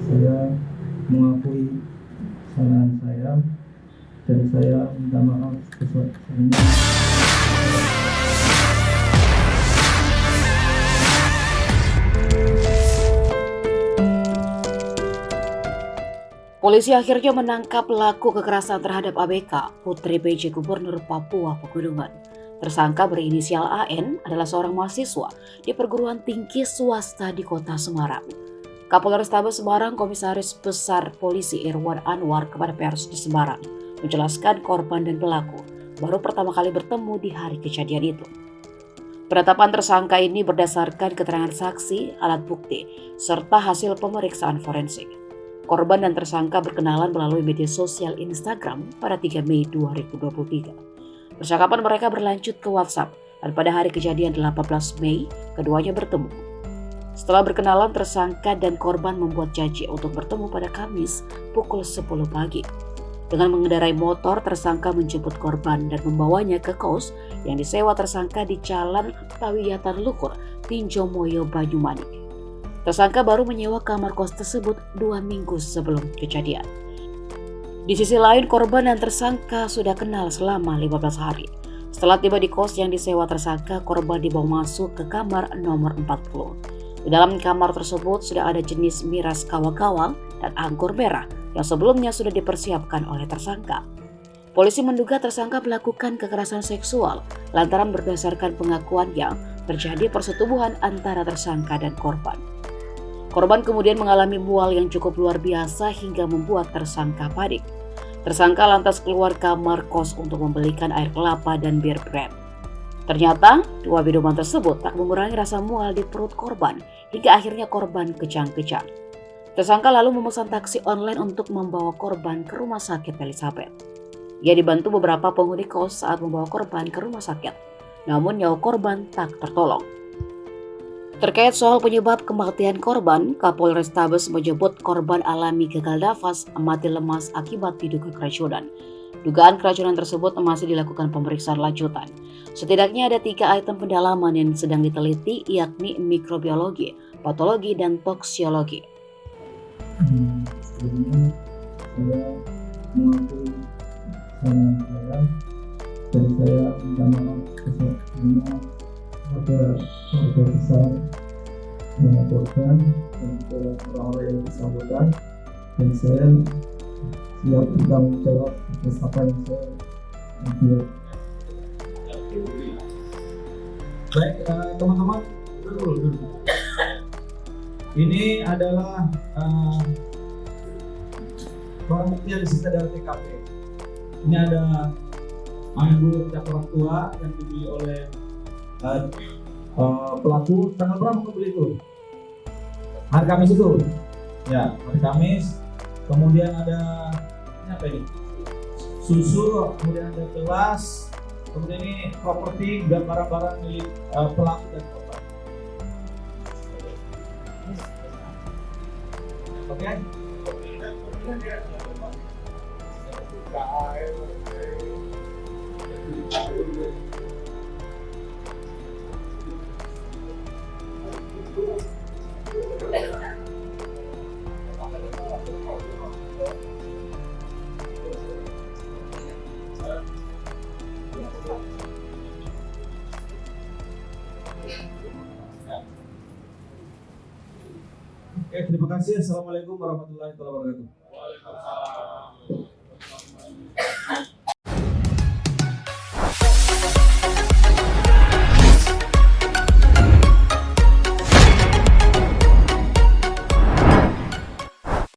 Saya mengakui kesalahan saya dan saya minta maaf sebesar-besarnya. Polisi akhirnya menangkap pelaku kekerasan terhadap ABK, Putri PJ Gubernur Papua Pegunungan. Tersangka berinisial AN adalah seorang mahasiswa di perguruan tinggi swasta di kota Semarang. Kapolrestabes Semarang Komisaris Besar Polisi Irwan Anwar kepada pers di Semarang menjelaskan korban dan pelaku baru pertama kali bertemu di hari kejadian itu. Penetapan tersangka ini berdasarkan keterangan saksi, alat bukti, serta hasil pemeriksaan forensik. Korban dan tersangka berkenalan melalui media sosial Instagram pada 3 Mei 2023. Percakapan mereka berlanjut ke WhatsApp dan pada hari kejadian 18 Mei, keduanya bertemu. Setelah berkenalan, tersangka dan korban membuat janji untuk bertemu pada Kamis pukul 10 pagi. Dengan mengendarai motor, tersangka menjemput korban dan membawanya ke kos yang disewa tersangka di Jalan Pawiyatan Luhur, Tinjomoyo, Banyumanik. Tersangka baru menyewa kamar kos tersebut 2 minggu sebelum kejadian. Di sisi lain, korban dan tersangka sudah kenal selama 15 hari. Setelah tiba di kos yang disewa tersangka, korban dibawa masuk ke kamar nomor 40. Di dalam kamar tersebut sudah ada jenis miras kawang-kawang dan anggur merah yang sebelumnya sudah dipersiapkan oleh tersangka. Polisi menduga tersangka melakukan kekerasan seksual lantaran berdasarkan pengakuan yang terjadi persetubuhan antara tersangka dan korban. Korban kemudian mengalami mual yang cukup luar biasa hingga membuat tersangka panik. Tersangka lantas keluar kamar kos untuk membelikan air kelapa dan bir brand. Ternyata, dua minuman tersebut tak mengurangi rasa mual di perut korban hingga akhirnya korban kejang-kejang. Tersangka lalu memesan taksi online untuk membawa korban ke rumah sakit Elizabeth. Ia dibantu beberapa penghuni kos saat membawa korban ke rumah sakit, namun nyawa korban tak tertolong. Terkait soal penyebab kematian korban, Kapolrestabes menyebut korban alami gagal nafas, mati lemas akibat diduga keracunan. Dugaan keracunan tersebut masih dilakukan pemeriksaan lanjutan. Setidaknya ada 3 item pendalaman yang sedang diteliti, yakni mikrobiologi, patologi, dan toksiologi. Sebelumnya saya mengakui kesalahan saya dan saya minta maaf sebesar-besarnya kepada keluarga besar korban dan kepada orang-orang yang bersangkutan, dan saya siap bertanggung jawab atas apa yang saya buat. Baik, teman-teman, dulu. Ini adalah barang bukti yang disita dari TKP. Ini ada manggul pihak orang tua yang dibeli oleh pelaku. Tanggal berapa membeli itu? Hari Kamis itu. Ya, hari Kamis. Kemudian ada ini apa ini? Susu, kemudian ada gelas, kemudian ini properti dan barang-barang milik pelaku dan korban. Oke? Oke, terima kasih. Assalamualaikum warahmatullahi wabarakatuh.